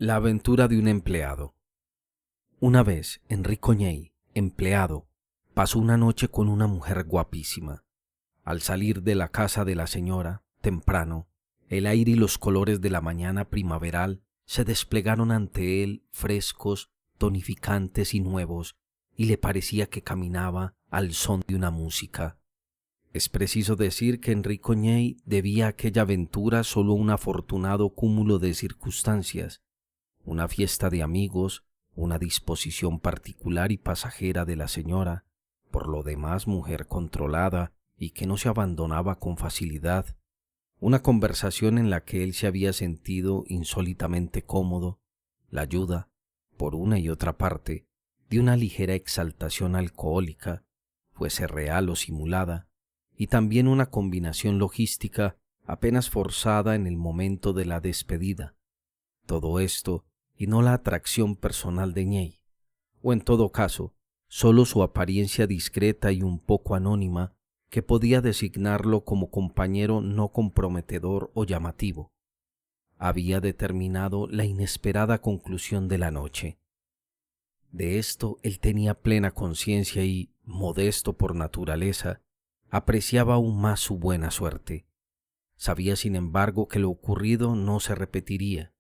La aventura de un empleado. Una vez, Enrico Ñey, empleado, pasó una noche con una mujer guapísima. Al salir de la casa de la señora, temprano, el aire y los colores de la mañana primaveral se desplegaron ante él frescos, tonificantes y nuevos, y le parecía que caminaba al son de una música. Es preciso decir que Enrico Ñey debía aquella aventura solo a un afortunado cúmulo de circunstancias, una fiesta de amigos, una disposición particular y pasajera de la señora, por lo demás mujer controlada y que no se abandonaba con facilidad, una conversación en la que él se había sentido insólitamente cómodo, la ayuda, por una y otra parte, de una ligera exaltación alcohólica, fuese real o simulada, y también una combinación logística apenas forzada en el momento de la despedida. Todo esto y no la atracción personal de Ñey, o en todo caso, solo su apariencia discreta y un poco anónima que podía designarlo como compañero no comprometedor o llamativo, había determinado la inesperada conclusión de la noche. De esto él tenía plena conciencia y, modesto por naturaleza, apreciaba aún más su buena suerte. Sabía, sin embargo, que lo ocurrido no se repetiría,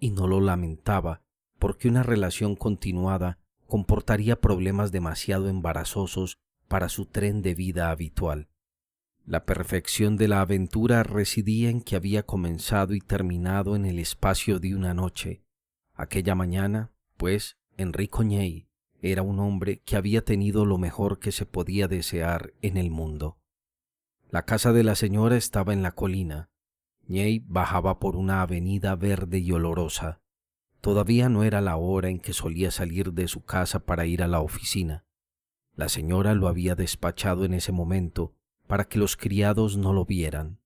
y no lo lamentaba porque una relación continuada comportaría problemas demasiado embarazosos para su tren de vida habitual. La perfección de la aventura residía en que había comenzado y terminado en el espacio de una noche. Aquella mañana, pues, Enrico Ñey era un hombre que había tenido lo mejor que se podía desear en el mundo. La casa de la señora estaba en la colina. Ñey bajaba por una avenida verde y olorosa. Todavía no era la hora en que solía salir de su casa para ir a la oficina. La señora lo había despachado en ese momento para que los criados no lo vieran.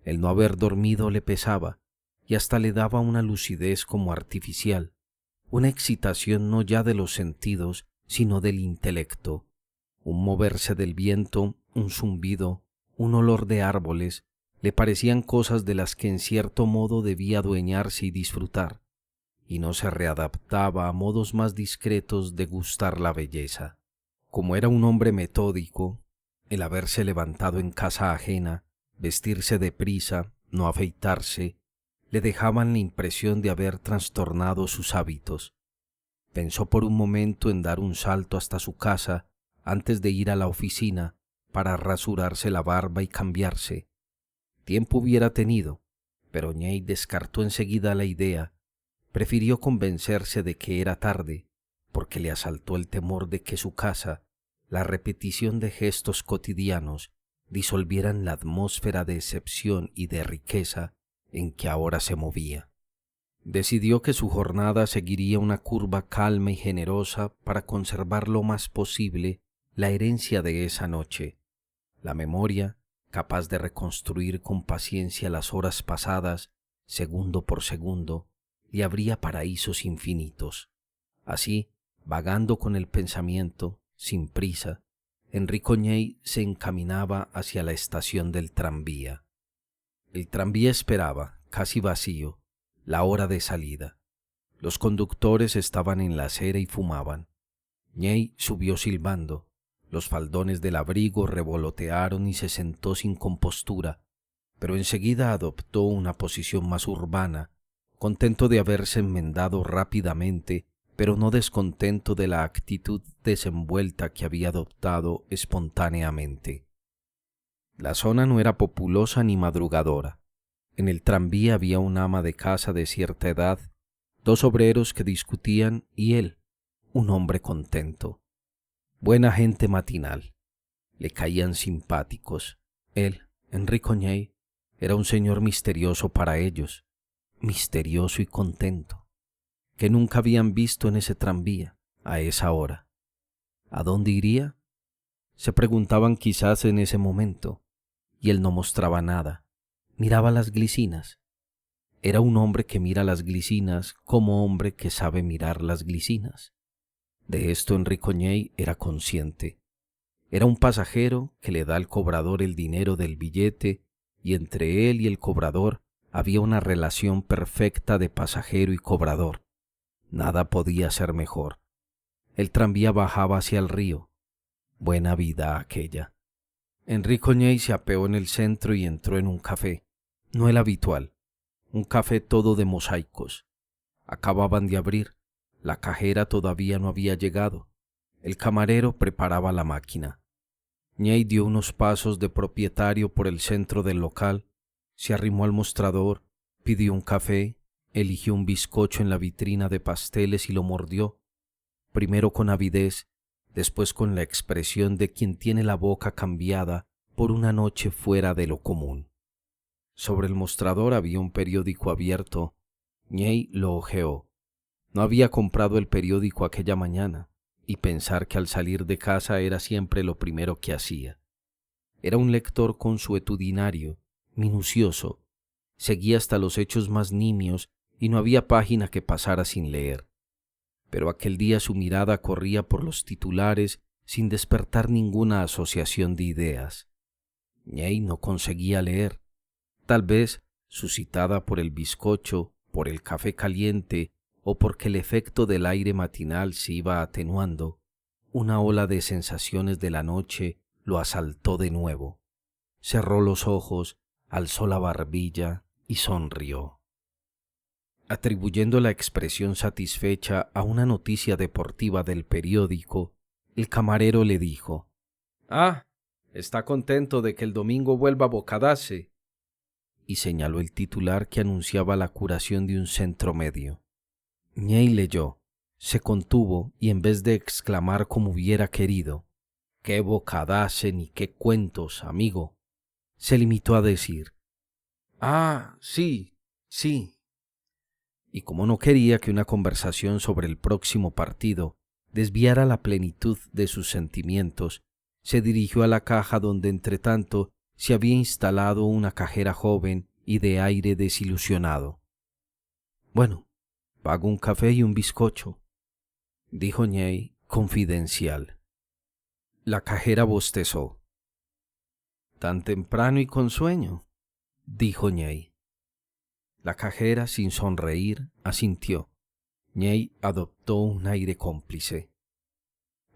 El no haber dormido le pesaba y hasta le daba una lucidez como artificial, una excitación no ya de los sentidos, sino del intelecto, un moverse del viento, un zumbido, un olor de árboles, le parecían cosas de las que en cierto modo debía adueñarse y disfrutar, y no se readaptaba a modos más discretos de gustar la belleza. Como era un hombre metódico, el haberse levantado en casa ajena, vestirse deprisa, no afeitarse, le dejaban la impresión de haber trastornado sus hábitos. Pensó por un momento en dar un salto hasta su casa antes de ir a la oficina para rasurarse la barba y cambiarse. Tiempo hubiera tenido, pero Ñey descartó enseguida la idea. Prefirió convencerse de que era tarde, porque le asaltó el temor de que su casa, la repetición de gestos cotidianos, disolvieran la atmósfera de excepción y de riqueza en que ahora se movía. Decidió que su jornada seguiría una curva calma y generosa para conservar lo más posible la herencia de esa noche, la memoria capaz de reconstruir con paciencia las horas pasadas, segundo por segundo, le abría paraísos infinitos. Así, vagando con el pensamiento, sin prisa, Enrico Ñey se encaminaba hacia la estación del tranvía. El tranvía esperaba, casi vacío, la hora de salida. Los conductores estaban en la acera y fumaban. Ñey subió silbando. Los faldones del abrigo revolotearon y se sentó sin compostura, pero enseguida adoptó una posición más urbana, contento de haberse enmendado rápidamente, pero no descontento de la actitud desenvuelta que había adoptado espontáneamente. La zona no era populosa ni madrugadora. En el tranvía había una ama de casa de cierta edad, dos obreros que discutían y él, un hombre contento. Buena gente matinal. Le caían simpáticos. Él, Enrico Ñey, era un señor misterioso para ellos, misterioso y contento, que nunca habían visto en ese tranvía a esa hora. ¿A dónde iría? Se preguntaban quizás en ese momento, y él no mostraba nada, miraba las glicinas. Era un hombre que mira las glicinas como hombre que sabe mirar las glicinas. De esto Enrico Ñey era consciente. Era un pasajero que le da al cobrador el dinero del billete y entre él y el cobrador había una relación perfecta de pasajero y cobrador. Nada podía ser mejor. El tranvía bajaba hacia el río. Buena vida aquella. Enrico Ñey se apeó en el centro y entró en un café. No el habitual, un café todo de mosaicos. Acababan de abrir. La cajera todavía no había llegado. El camarero preparaba la máquina. Ñey dio unos pasos de propietario por el centro del local, se arrimó al mostrador, pidió un café, eligió un bizcocho en la vitrina de pasteles y lo mordió, primero con avidez, después con la expresión de quien tiene la boca cambiada por una noche fuera de lo común. Sobre el mostrador había un periódico abierto. Ñey lo hojeó. No había comprado el periódico aquella mañana, y pensar que al salir de casa era siempre lo primero que hacía. Era un lector consuetudinario, minucioso, seguía hasta los hechos más nimios y no había página que pasara sin leer. Pero aquel día su mirada corría por los titulares sin despertar ninguna asociación de ideas. Ñey no conseguía leer. Tal vez, suscitada por el bizcocho, por el café caliente o porque el efecto del aire matinal se iba atenuando, una ola de sensaciones de la noche lo asaltó de nuevo. Cerró los ojos, alzó la barbilla y sonrió. Atribuyendo la expresión satisfecha a una noticia deportiva del periódico, el camarero le dijo: «Ah, está contento de que el domingo vuelva Bocadase», y señaló el titular que anunciaba la curación de un centro medio. Ñey leyó, se contuvo y en vez de exclamar como hubiera querido: «¡Qué Bocadase ni qué cuentos, amigo!», se limitó a decir: «Ah, sí, sí». Y como no quería que una conversación sobre el próximo partido desviara la plenitud de sus sentimientos, se dirigió a la caja donde entretanto se había instalado una cajera joven y de aire desilusionado. «Bueno, pago un café y un bizcocho», dijo Ñey, confidencial. La cajera bostezó. «¿Tan temprano y con sueño?», dijo Ñey. La cajera, sin sonreír, asintió. Ñey adoptó un aire cómplice.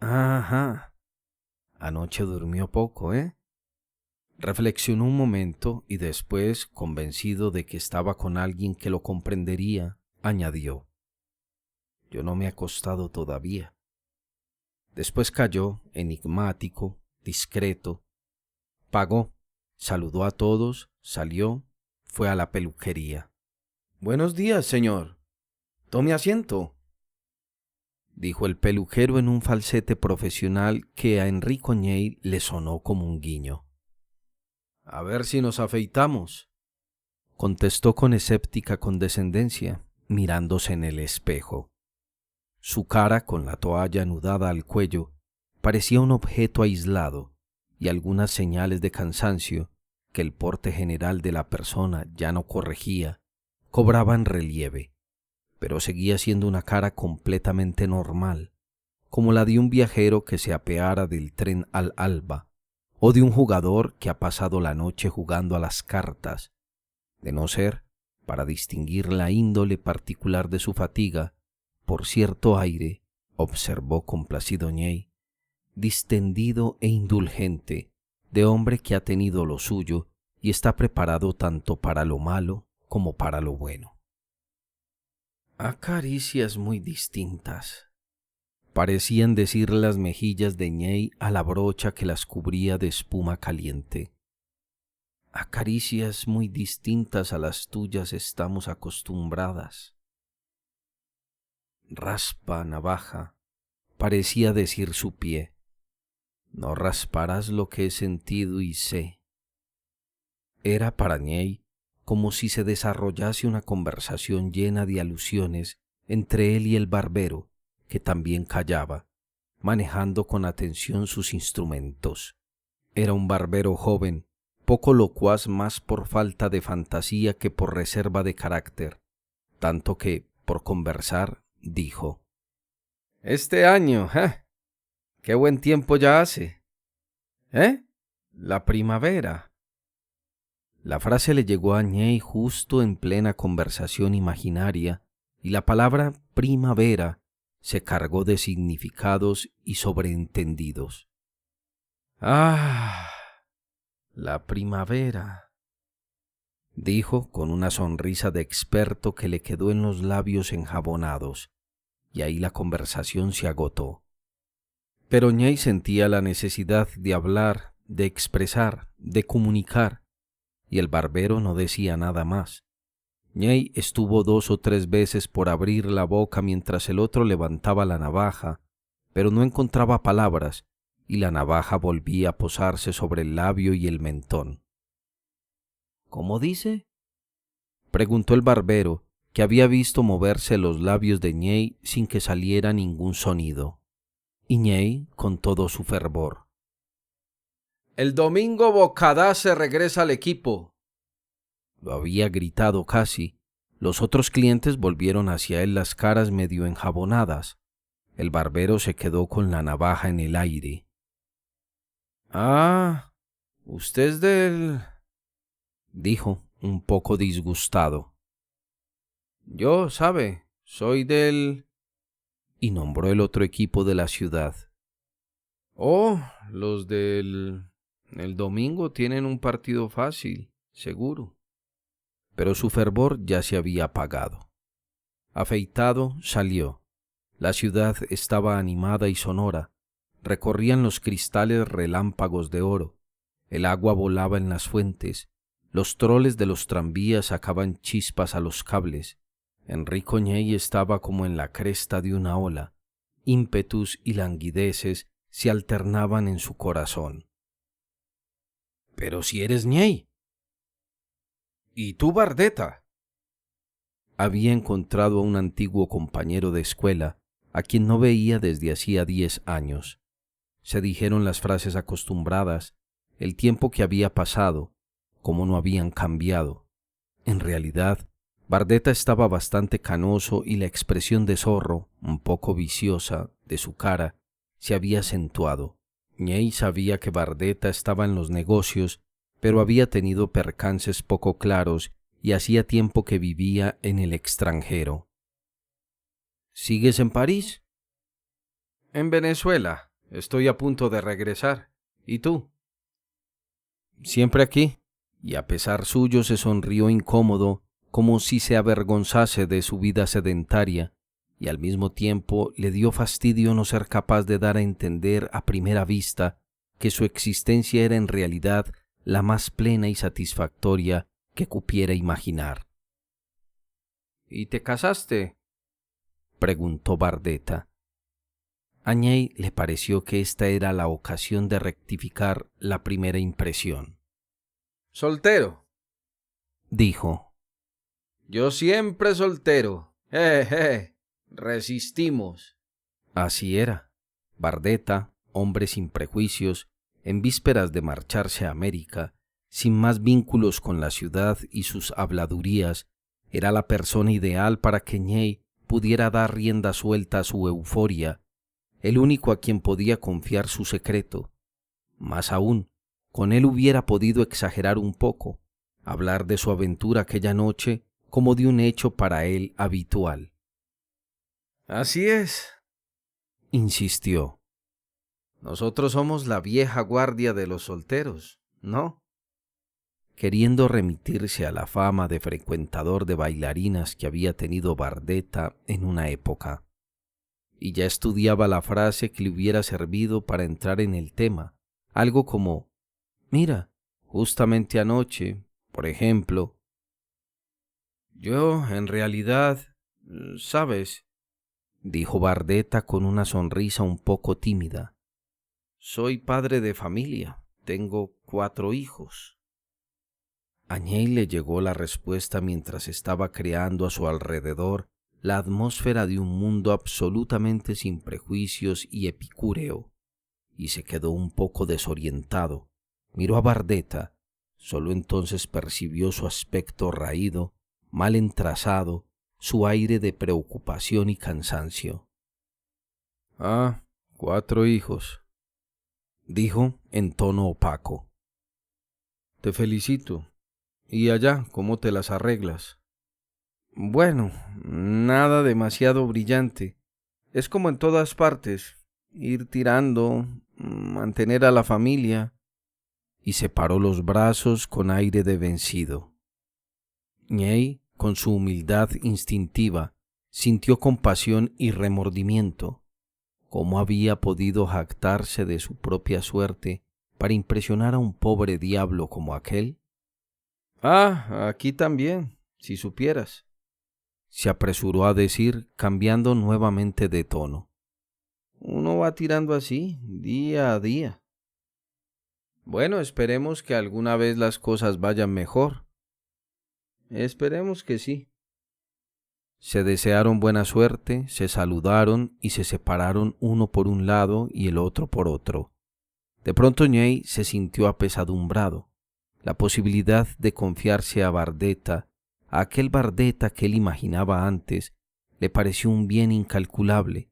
«Ajá. Anoche durmió poco, ¿eh?». Reflexionó un momento y después, convencido de que estaba con alguien que lo comprendería, añadió: «Yo no me he acostado todavía». Después calló, enigmático, discreto. Pagó, saludó a todos, salió, fue a la peluquería. «Buenos días, señor. Tome asiento», dijo el peluquero en un falsete profesional que a Enrico Ñey le sonó como un guiño. «A ver si nos afeitamos», contestó con escéptica condescendencia, mirándose en el espejo. Su cara, con la toalla anudada al cuello, parecía un objeto aislado, y algunas señales de cansancio, que el porte general de la persona ya no corregía, cobraban relieve, pero seguía siendo una cara completamente normal, como la de un viajero que se apeara del tren al alba, o de un jugador que ha pasado la noche jugando a las cartas, de no ser, para distinguir la índole particular de su fatiga, por cierto aire, observó complacido Ñey, distendido e indulgente, de hombre que ha tenido lo suyo y está preparado tanto para lo malo como para lo bueno. «A caricias muy distintas», parecían decir las mejillas de Ñey a la brocha que las cubría de espuma caliente. «A caricias muy distintas a las tuyas estamos acostumbradas». «Raspa, navaja», parecía decir su pie. «No rasparás lo que he sentido y sé». Era para Ñey como si se desarrollase una conversación llena de alusiones entre él y el barbero, que también callaba, manejando con atención sus instrumentos. Era un barbero joven, poco locuaz más por falta de fantasía que por reserva de carácter, tanto que, por conversar, dijo: «Este año, qué buen tiempo ya hace. La primavera». La frase le llegó a Ñey justo en plena conversación imaginaria y la palabra primavera se cargó de significados y sobreentendidos. «Ah, la primavera», dijo con una sonrisa de experto que le quedó en los labios enjabonados, y ahí la conversación se agotó. Pero Ñey sentía la necesidad de hablar, de expresar, de comunicar, y el barbero no decía nada más. Ñey estuvo 2 o 3 veces por abrir la boca mientras el otro levantaba la navaja, pero no encontraba palabras, y la navaja volvía a posarse sobre el labio y el mentón. «¿Cómo dice?», preguntó el barbero, que había visto moverse los labios de Ñey sin que saliera ningún sonido. Y Ñey, con todo su fervor: «El domingo Bocadá se regresa al equipo». Lo había gritado casi. Los otros clientes volvieron hacia él las caras medio enjabonadas. El barbero se quedó con la navaja en el aire. «Ah, usted es del...», dijo, un poco disgustado. «Yo, sabe, soy del...», y nombró el otro equipo de la ciudad. «Oh, los del... el domingo tienen un partido fácil, seguro». Pero su fervor ya se había apagado. Afeitado, salió. La ciudad estaba animada y sonora. Recorrían los cristales relámpagos de oro. El agua volaba en las fuentes. Los troles de los tranvías sacaban chispas a los cables. Enrico Ñey estaba como en la cresta de una ola. Ímpetus y languideces se alternaban en su corazón. «Pero si eres Ñey». «¿Y tú, Bardeta?». Había encontrado a un antiguo compañero de escuela, a quien no veía desde hacía 10 años. Se dijeron las frases acostumbradas, el tiempo que había pasado, cómo no habían cambiado. En realidad, Bardeta estaba bastante canoso y la expresión de zorro, un poco viciosa, de su cara, se había acentuado. Ñey sabía que Bardeta estaba en los negocios, pero había tenido percances poco claros y hacía tiempo que vivía en el extranjero. «¿Sigues en París?». «En Venezuela. Estoy a punto de regresar. ¿Y tú?». «Siempre aquí». Y a pesar suyo se sonrió incómodo, como si se avergonzase de su vida sedentaria, y al mismo tiempo le dio fastidio no ser capaz de dar a entender a primera vista que su existencia era en realidad la más plena y satisfactoria que cupiera imaginar. «¿Y te casaste?», preguntó Bardeta. A Ñey le pareció que esta era la ocasión de rectificar la primera impresión. «Soltero», dijo. «Yo siempre soltero. Resistimos». Así era. Bardeta, hombre sin prejuicios, en vísperas de marcharse a América, sin más vínculos con la ciudad y sus habladurías, era la persona ideal para que Ñey pudiera dar rienda suelta a su euforia, el único a quien podía confiar su secreto. Más aún, con él hubiera podido exagerar un poco, hablar de su aventura aquella noche como de un hecho para él habitual. «Así es», insistió. «Nosotros somos la vieja guardia de los solteros, ¿no?». Queriendo remitirse a la fama de frecuentador de bailarinas que había tenido Bardeta en una época. Y ya estudiaba la frase que le hubiera servido para entrar en el tema, algo como: «Mira, justamente anoche, por ejemplo». «Yo, en realidad, ¿sabes?», dijo Bardeta con una sonrisa un poco tímida. «Soy padre de familia, tengo 4 hijos». A Ñey le llegó la respuesta mientras estaba creando a su alrededor la atmósfera de un mundo absolutamente sin prejuicios y epicúreo, y se quedó un poco desorientado. Miró a Bardeta, solo entonces percibió su aspecto raído, mal entrazado, su aire de preocupación y cansancio. «Ah, 4 hijos», dijo en tono opaco. «Te felicito. ¿Y allá, cómo te las arreglas? Bueno, nada demasiado brillante. Es como en todas partes, ir tirando, mantener a la familia. Y separó los brazos con aire de vencido. Ñey, con su humildad instintiva, sintió compasión y remordimiento. ¿Cómo había podido jactarse de su propia suerte para impresionar a un pobre diablo como aquel? Ah, aquí también, si supieras, se apresuró a decir, cambiando nuevamente de tono. Uno va tirando así, día a día. Bueno, esperemos que alguna vez las cosas vayan mejor. Esperemos que sí. Se desearon buena suerte, se saludaron y se separaron uno por un lado y el otro por otro. De pronto Ñey se sintió apesadumbrado. La posibilidad de confiarse a Bardeta, a aquel Bardeta que él imaginaba antes, le pareció un bien incalculable,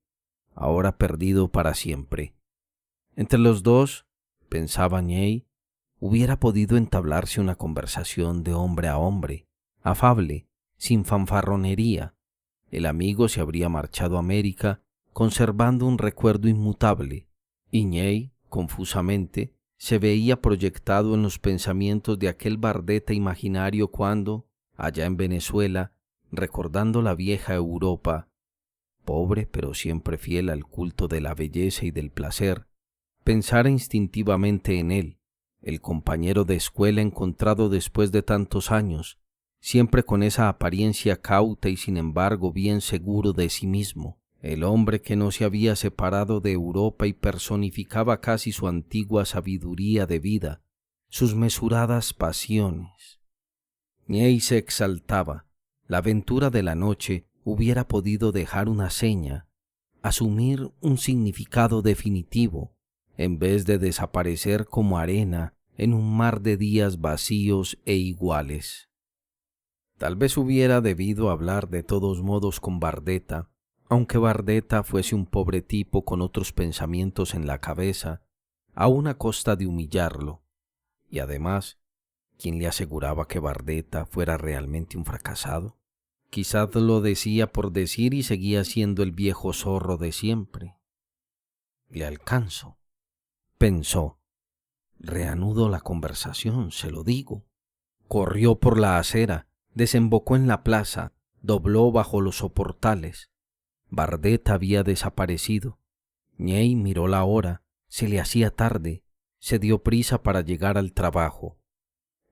ahora perdido para siempre. Entre los dos, pensaba Ñey, hubiera podido entablarse una conversación de hombre a hombre, afable, sin fanfarronería. El amigo se habría marchado a América conservando un recuerdo inmutable, y Ñey, confusamente, se veía proyectado en los pensamientos de aquel Bardeta imaginario cuando, allá en Venezuela, recordando la vieja Europa, pobre pero siempre fiel al culto de la belleza y del placer, pensara instintivamente en él, el compañero de escuela encontrado después de tantos años, siempre con esa apariencia cauta y sin embargo bien seguro de sí mismo, el hombre que no se había separado de Europa y personificaba casi su antigua sabiduría de vida, sus mesuradas pasiones. Ñey se exaltaba. La aventura de la noche hubiera podido dejar una seña, asumir un significado definitivo, en vez de desaparecer como arena en un mar de días vacíos e iguales. Tal vez hubiera debido hablar de todos modos con Bardeta, aunque Bardeta fuese un pobre tipo con otros pensamientos en la cabeza, aun a costa de humillarlo. Y además, ¿quién le aseguraba que Bardeta fuera realmente un fracasado? Quizás lo decía por decir y seguía siendo el viejo zorro de siempre. Le alcanzo, pensó. Reanudo la conversación, se lo digo. Corrió por la acera, desembocó en la plaza, dobló bajo los soportales. Bardeta había desaparecido. Ñey miró la hora, se le hacía tarde, se dio prisa para llegar al trabajo.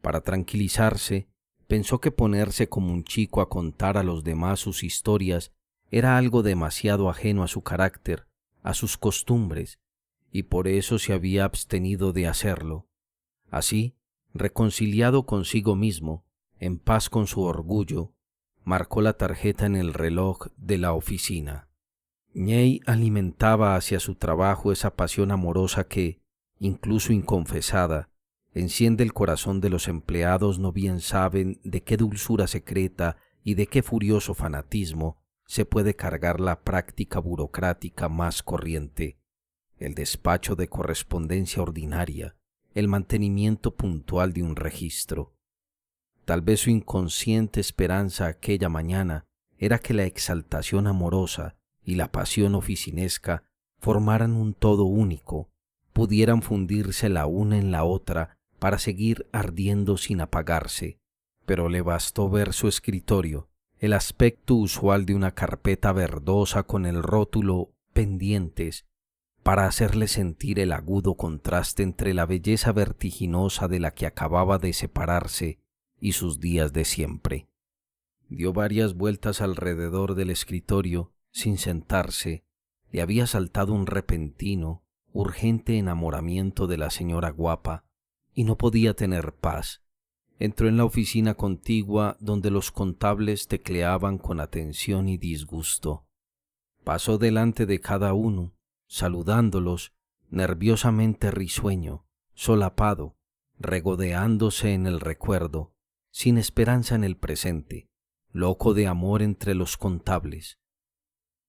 Para tranquilizarse, pensó que ponerse como un chico a contar a los demás sus historias era algo demasiado ajeno a su carácter, a sus costumbres, y por eso se había abstenido de hacerlo. Así, reconciliado consigo mismo, en paz con su orgullo, marcó la tarjeta en el reloj de la oficina. Ñey alimentaba hacia su trabajo esa pasión amorosa que, incluso inconfesada, enciende el corazón de los empleados no bien saben de qué dulzura secreta y de qué furioso fanatismo se puede cargar la práctica burocrática más corriente, el despacho de correspondencia ordinaria, el mantenimiento puntual de un registro. Tal vez su inconsciente esperanza aquella mañana era que la exaltación amorosa y la pasión oficinesca formaran un todo único, pudieran fundirse la una en la otra para seguir ardiendo sin apagarse, pero le bastó ver su escritorio, el aspecto usual de una carpeta verdosa con el rótulo «Pendientes», para hacerle sentir el agudo contraste entre la belleza vertiginosa de la que acababa de separarse y sus días de siempre. Dio varias vueltas alrededor del escritorio sin sentarse. Le había saltado un repentino, urgente enamoramiento de la señora guapa y no podía tener paz. Entró en la oficina contigua donde los contables tecleaban con atención y disgusto. Pasó delante de cada uno, saludándolos, nerviosamente risueño, solapado, regodeándose en el recuerdo, sin esperanza en el presente, loco de amor entre los contables.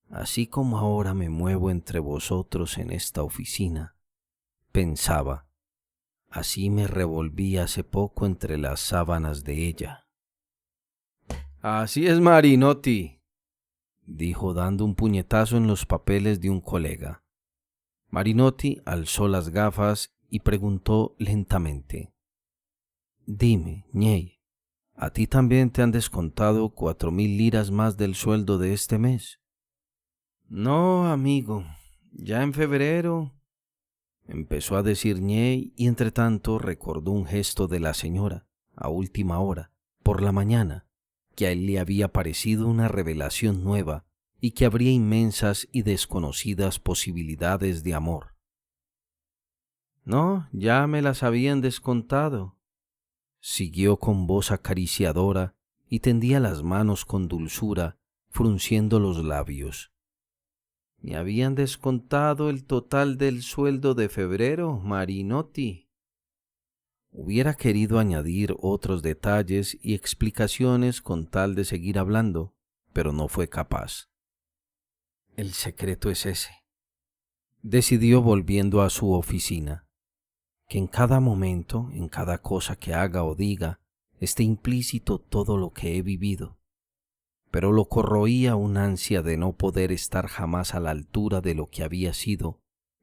Así como ahora me muevo entre vosotros en esta oficina, pensaba, Así me revolví hace poco entre las sábanas de ella. Así es, Marinotti, dijo dando un puñetazo en los papeles de un colega. Marinotti alzó las gafas y preguntó lentamente: Dime, Ñey, ¿a ti también te han descontado 4.000 liras más del sueldo de este mes? No, amigo, ya en febrero, empezó a decir Ñey, y entretanto recordó un gesto de la señora, a última hora, por la mañana, que a él le había parecido una revelación nueva y que habría inmensas y desconocidas posibilidades de amor. No, ya me las habían descontado, siguió con voz acariciadora y tendía las manos con dulzura, frunciendo los labios. Me habían descontado el total del sueldo de febrero, Marinotti. Hubiera querido añadir otros detalles y explicaciones con tal de seguir hablando, pero no fue capaz. El secreto es ese, decidió volviendo a su oficina, que en cada momento, en cada cosa que haga o diga, esté implícito todo lo que he vivido. Pero lo corroía un ansia de no poder estar jamás a la altura de lo que había sido,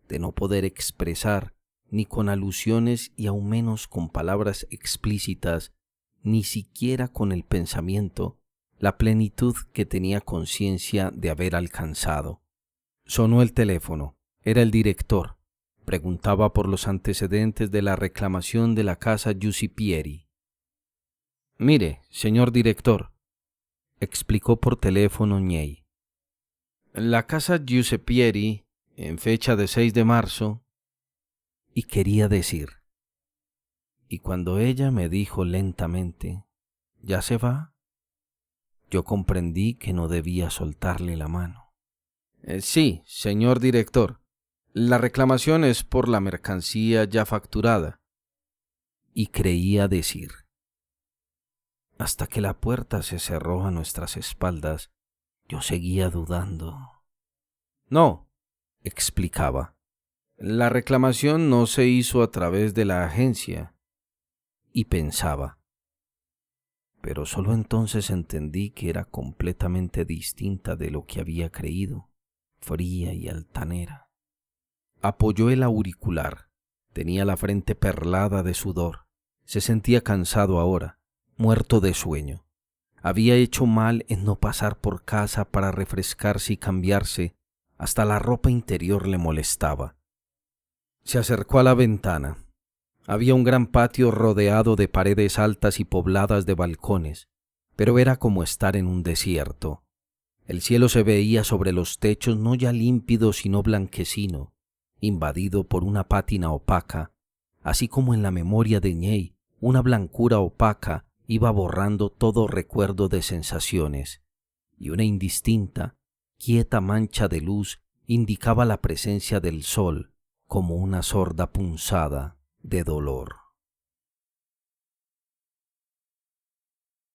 de no poder expresar, ni con alusiones y aún menos con palabras explícitas, ni siquiera con el pensamiento, la plenitud que tenía conciencia de haber alcanzado. Sonó el teléfono. Era el director. Preguntaba por los antecedentes de la reclamación de la casa Giusepieri. Mire, señor director, explicó por teléfono Ñey. La casa Giusepieri, en fecha de 6 de marzo, y quería decir. Y cuando ella me dijo lentamente, ¿ya se va?, yo comprendí que no debía soltarle la mano. Sí, señor director, la reclamación es por la mercancía ya facturada. Y creía decir. Hasta que la puerta se cerró a nuestras espaldas, yo seguía dudando. No, explicaba, la reclamación no se hizo a través de la agencia. Y pensaba. Pero solo entonces entendí que era completamente distinta de lo que había creído, fría y altanera. Apoyó el auricular, tenía la frente perlada de sudor, se sentía cansado ahora, muerto de sueño. Había hecho mal en no pasar por casa para refrescarse y cambiarse, hasta la ropa interior le molestaba. Se acercó a la ventana. Había un gran patio rodeado de paredes altas y pobladas de balcones, pero era como estar en un desierto. El cielo se veía sobre los techos no ya límpido sino blanquecino, invadido por una pátina opaca, así como en la memoria de Ñey una blancura opaca iba borrando todo recuerdo de sensaciones, y una indistinta, quieta mancha de luz indicaba la presencia del sol como una sorda punzada de dolor.